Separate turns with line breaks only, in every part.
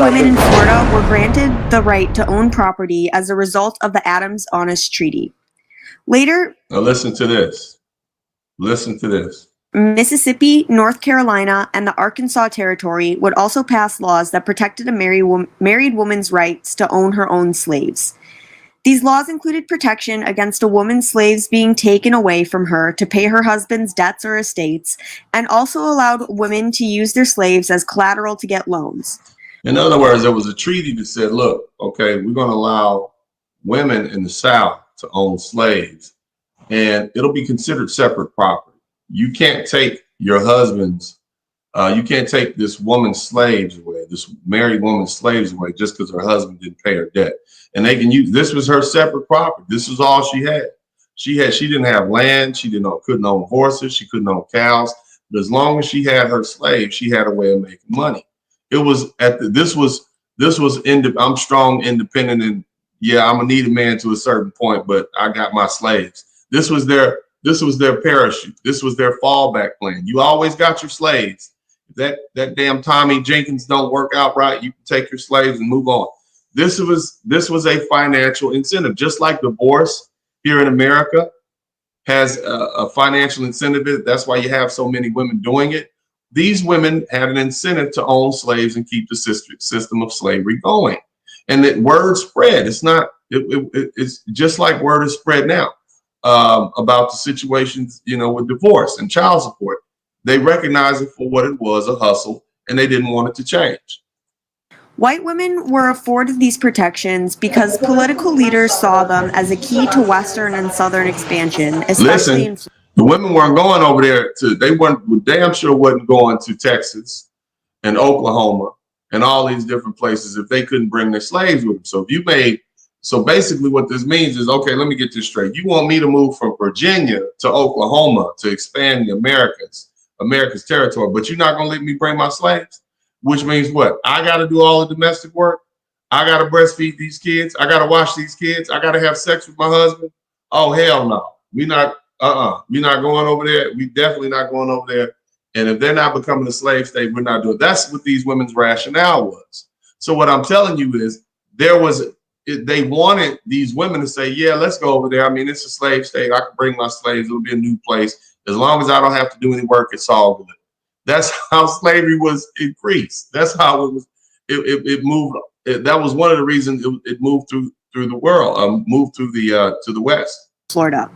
women in Florida were granted the right to own property as a result of the Adams-Honest Treaty. Later,
now listen to this. Listen to this.
Mississippi, North Carolina, and the Arkansas Territory would also pass laws that protected a married woman's rights to own her own slaves. These laws included protection against a woman's slaves being taken away from her to pay her husband's debts or estates, and also allowed women to use their slaves as collateral to get loans.
In other words, there was a treaty that said, look, okay, we're going to allow women in the South to own slaves, and it'll be considered separate property. You can't take your husband's, you can't take this woman's slaves away, this married woman's slaves away just because her husband didn't pay her debt. And they can use, this was her separate property. This was all she had. She didn't have land. She couldn't own horses. She couldn't own cows. But as long as she had her slaves, she had a way of making money. It was I'm strong, independent, and yeah, I'm gonna need a man to a certain point, but I got my slaves. This was their parachute. This was their fallback plan. You always got your slaves. If that damn Tommy Jenkins don't work out right, you can take your slaves and move on. This was a financial incentive, just like divorce here in America has a financial incentive. That's why you have so many women doing it. These women had an incentive to own slaves and keep the system of slavery going. And that word spread. It's just like word is spread now about the situations, with divorce and child support. They recognize it for what it was, a hustle, and they didn't want it to change.
White women were afforded these protections because political leaders saw them as a key to Western and Southern expansion, especially in
the women weren't going over there they damn sure wasn't going to Texas and Oklahoma and all these different places if they couldn't bring their slaves with them. So basically what this means is, okay, let me get this straight. You want me to move from Virginia to Oklahoma to expand the America's territory, but you're not going to let me bring my slaves? Which means what? I got to do all the domestic work. I got to breastfeed these kids. I got to wash these kids. I got to have sex with my husband. Oh, hell no. We're not going over there. We definitely not going over there. And if they're not becoming a slave state, we're not doing it. That's what these women's rationale was. So what I'm telling you is they wanted these women to say, yeah, let's go over there. I mean, it's a slave state. I can bring my slaves. It'll be a new place. As long as I don't have to do any work, it's all good. That's how slavery was increased. That's how it was. It moved. That was one of the reasons it moved through the world, moved through to the West.
Florida.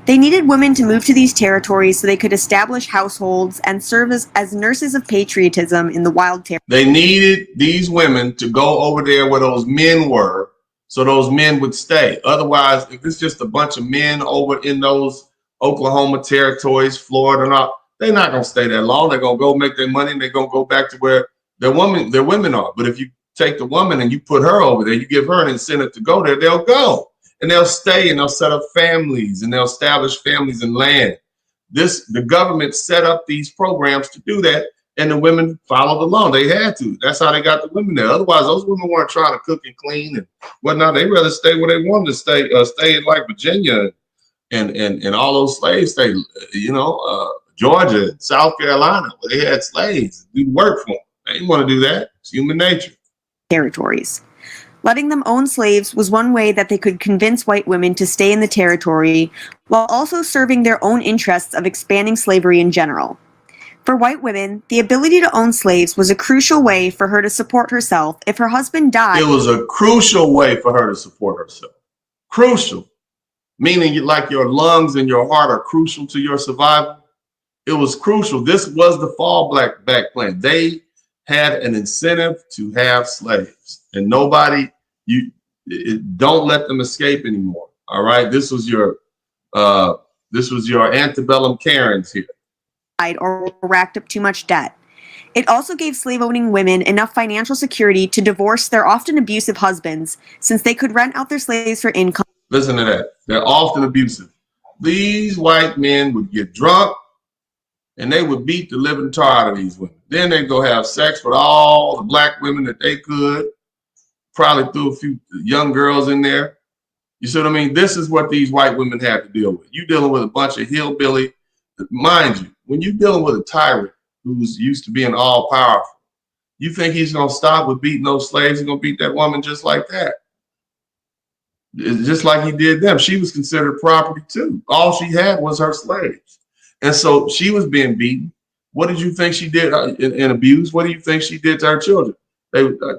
They needed women to move to these territories so they could establish households and serve as nurses of patriotism in the wild territory.
They needed these women to go over there where those men were, so those men would stay. Otherwise, if it's just a bunch of men over in those Oklahoma territories, Florida, and all, they're not going to stay that long. They're going to go make their money, and they're going to go back to where their women are. But if you take the woman and you put her over there, you give her an incentive to go there, they'll go. And they'll stay, and they'll set up families, and they'll establish families and land. The government set up these programs to do that, and the women followed along. They had to. That's how they got the women there. Otherwise, those women weren't trying to cook and clean and whatnot. They rather stay where they wanted to stay in like Virginia and all those slave states, Georgia, South Carolina, where they had slaves do work for them. They didn't want to do that. It's human nature.
Territories. Letting them own slaves was one way that they could convince white women to stay in the territory, while also serving their own interests of expanding slavery in general. For white women, the ability to own slaves was a crucial way for her to support herself if her husband died.
It was a crucial way for her to support herself. Crucial. Meaning like your lungs and your heart are crucial to your survival. It was crucial. This was the fallback plan. They had an incentive to have slaves, and don't let them escape anymore. All right. This was your antebellum Karens here.
Or racked up too much debt. It also gave slave-owning women enough financial security to divorce their often abusive husbands, since they could rent out their slaves for income.
Listen to that. They're often abusive. These white men would get drunk and they would beat the living tar out of these women. Then they'd go have sex with all the black women that they could. Probably threw a few young girls in there. You see what I mean? This is what these white women had to deal with. You're dealing with a bunch of hillbilly. Mind you, when you're dealing with a tyrant who's used to being all powerful, You think he's going to stop with beating those slaves? He's going to beat that woman just like that. It's just like he did them. She was considered property too. All she had was her slaves. And so she was being beaten. What did you think she did in abuse? What do you think she did to her children?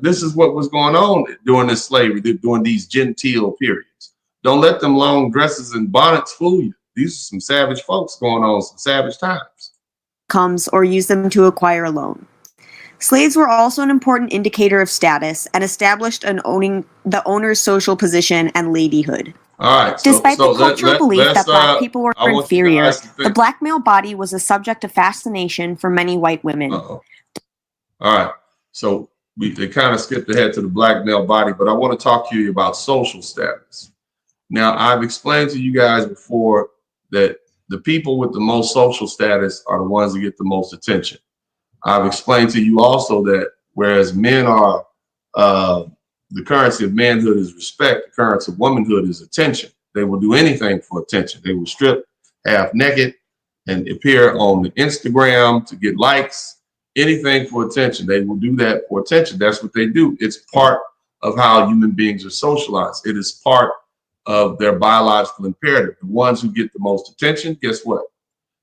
This is what was going on during this slavery, during these genteel periods. Don't let them long dresses and bonnets fool you. These are some savage folks going on, some savage times.
Comes or use them to acquire a loan. Slaves were also an important indicator of status and established the owner's social position and ladyhood.
All right.
Despite the cultural belief that black people were inferior, the black male body was a subject of fascination for many white women.
All right. So they kind of skipped ahead to the black male body, but I want to talk to you about social status. Now, I've explained to you guys before that the people with the most social status are the ones that get the most attention. I've explained to you also that whereas men are, the currency of manhood is respect, the currency of womanhood is attention. They will do anything for attention. They will strip half naked and appear on the Instagram to get likes, anything for attention. They will do that for attention. That's what they do. It's part of how human beings are socialized. It is part of their biological imperative. The ones who get the most attention, guess what?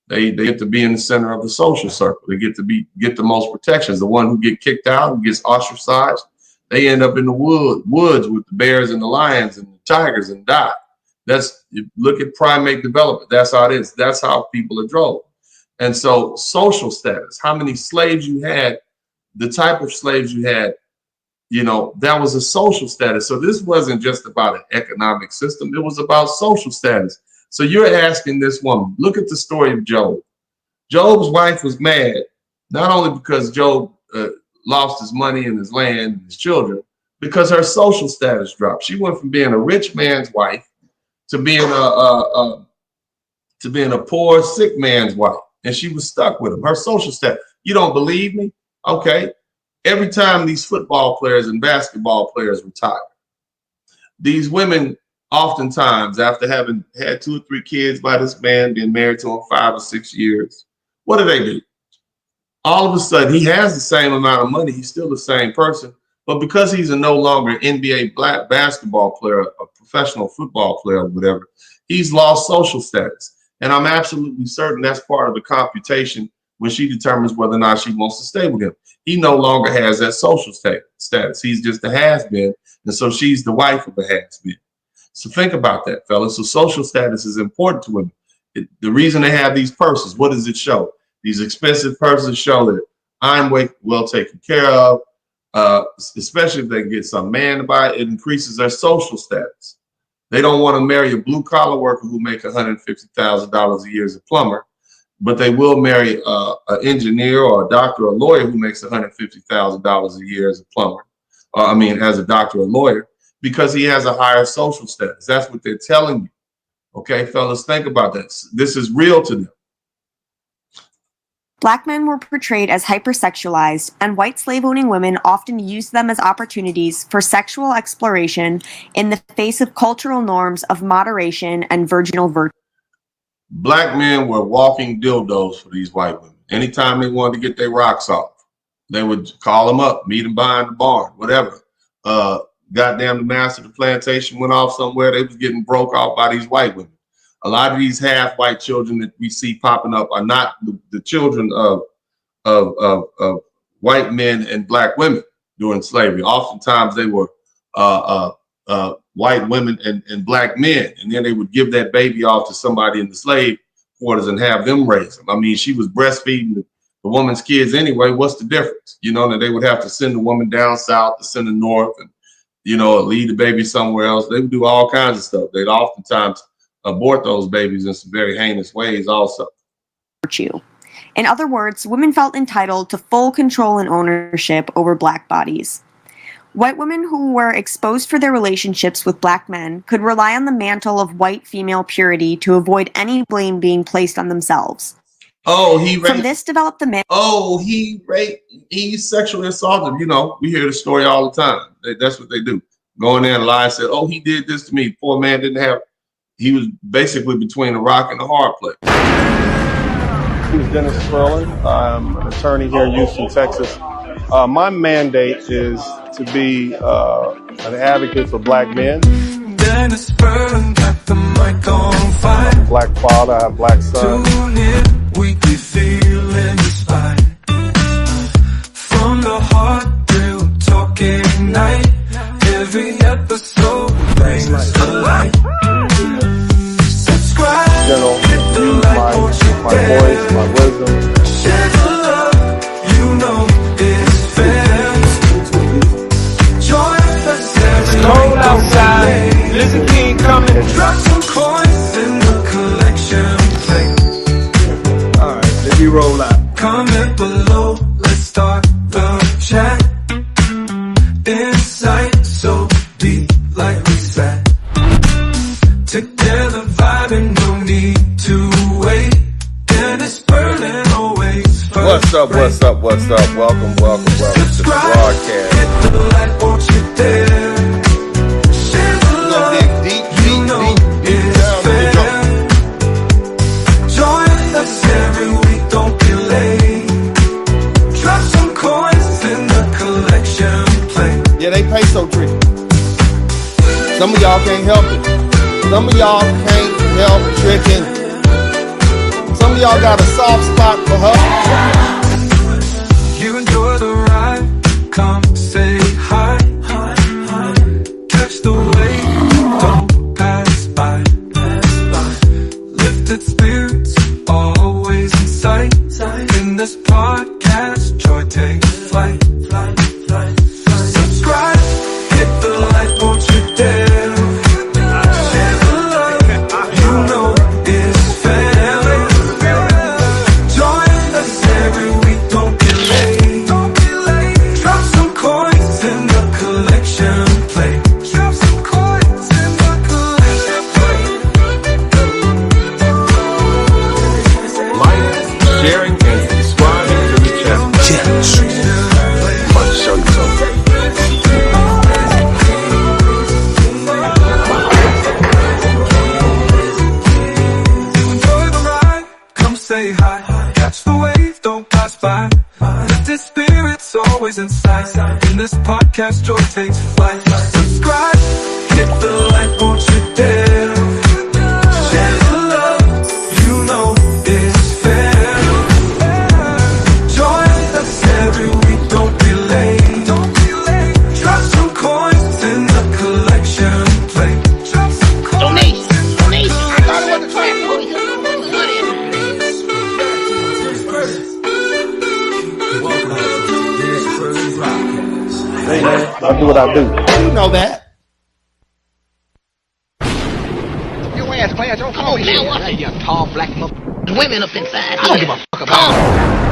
They get to be in the center of the social circle. They get to get the most protections. The one who get kicked out, who gets ostracized, they end up in the woods with the bears and the lions and the tigers and die. Look at primate development. That's how it is. That's how people are drove. And so social status, how many slaves you had, the type of slaves you had, that was a social status. So this wasn't just about an economic system. It was about social status. So you're asking this woman, look at the story of Job. Job's wife was mad, not only because Job lost his money and his land and his children, because her social status dropped. She went from being a rich man's wife to being a poor, sick man's wife. And she was stuck with him. Her social status. You don't believe me? Okay. Every time these football players and basketball players retire, these women oftentimes, after having had 2 or 3 kids by this man, been married to him 5 or 6 years, what do? All of a sudden, he has the same amount of money. He's still the same person. But because he's a no longer NBA black basketball player, a professional football player, or whatever, he's lost social status. And I'm absolutely certain that's part of the computation when she determines whether or not she wants to stay with him. He no longer has that social status. He's just a has-been. And so she's the wife of a has-been. So think about that, fellas. So social status is important to women. The reason they have these purses, what does it show? These expensive purses show that I'm well taken care of, especially if they can get some man to buy it. It increases their social status. They don't want to marry a blue-collar worker who makes $150,000 a year as a plumber, but they will marry an engineer or a doctor or a lawyer who makes $150,000 a year as a plumber, as a doctor or lawyer, because he has a higher social status. That's what they're telling you. Okay, fellas, think about this. This is real to them.
Black men were portrayed as hypersexualized, and white slave-owning women often used them as opportunities for sexual exploration in the face of cultural norms of moderation and virginal virtue.
Black men were walking dildos for these white women. Anytime they wanted to get their rocks off, they would call them up, meet them behind the barn, whatever. Goddamn, the master of the plantation went off somewhere. They was getting broke off by these white women. A lot of these half-white children that we see popping up are not the children of white men and black women during slavery. Oftentimes they were white women and black men, and then they would give that baby off to somebody in the slave quarters and have them raise them. I mean, she was breastfeeding the woman's kids anyway. What's the difference? That they would have to send the woman down south to send the north and, leave the baby somewhere else. They would do all kinds of stuff. They'd oftentimes abort those babies in some very heinous ways also.
Virtue. In other words, women felt entitled to full control and ownership over black bodies. White women who were exposed for their relationships with black men could rely on the mantle of white female purity to avoid any blame being placed on themselves.
Oh, he raped.
From this developed the myth.
Oh, he sexually assaulted. We hear the story all the time. That's what they do. Go in there and lie and say, oh, he did this to me. Poor man he was basically between a rock and a hard place.
This is DennisSpurling. I'm an attorney here in Houston, Texas. My mandate is to be an advocate for black men.
DennisSpurling got the mic on fire.
I'm a black father, I have black sons.
Tune in, weekly feeling inspired. From the heart, real talking night. Every episode brings a light. Subscribe, hit the like, won't you
My
dare.
voice, my wisdom.
Share the love, you know it's fair. Join us every
Cold outside, listen King coming.
Drop some coins in the collection plate.
Alright, let me roll out.
Comment below, let's start the chat. Insight so deep like we sat. Together vibing, no need to wait. DennisSpurling always first.
What's up? Welcome to the
Subscribe,
broadcast.
hit the like, won't you dare. Share the love, you know it's fair. Join us every week, don't be late. Drop some coins in the collection plate.
Yeah, they peso tricky. Some of y'all can't help it. Some of y'all can't help tricking. Some of y'all got a soft spot for her.
You enjoy the ride, come say hi. Catch the wave, don't pass by. Lifted spirits, always in sight. In this podcast, joy takes flight. Subscribe, hit the like, won't you dare. Share the love, you know it's fair. Join us every week, don't be late. Drop some coins in the collection plate. Drop some coins in the collection plate.
Like, sharing, and subscribing to the channel. I'm about to show you something.
You enjoy the ride, come say hi. Catch the wave, don't pass by. Lifted spirits always in sight. In this podcast, joy takes flight. Subscribe, hit the like, won't you dare. Share the love, you know it's fair. Join us every week, don't be late. Drop some coins in the collection plate. Drop some coins.
Donation. I thought it was a trap
Hey man, I do what I do. You know that.
Your ass, class, don't come over here. Now, what? You tall black mother. Women up inside. I don't give a fuck about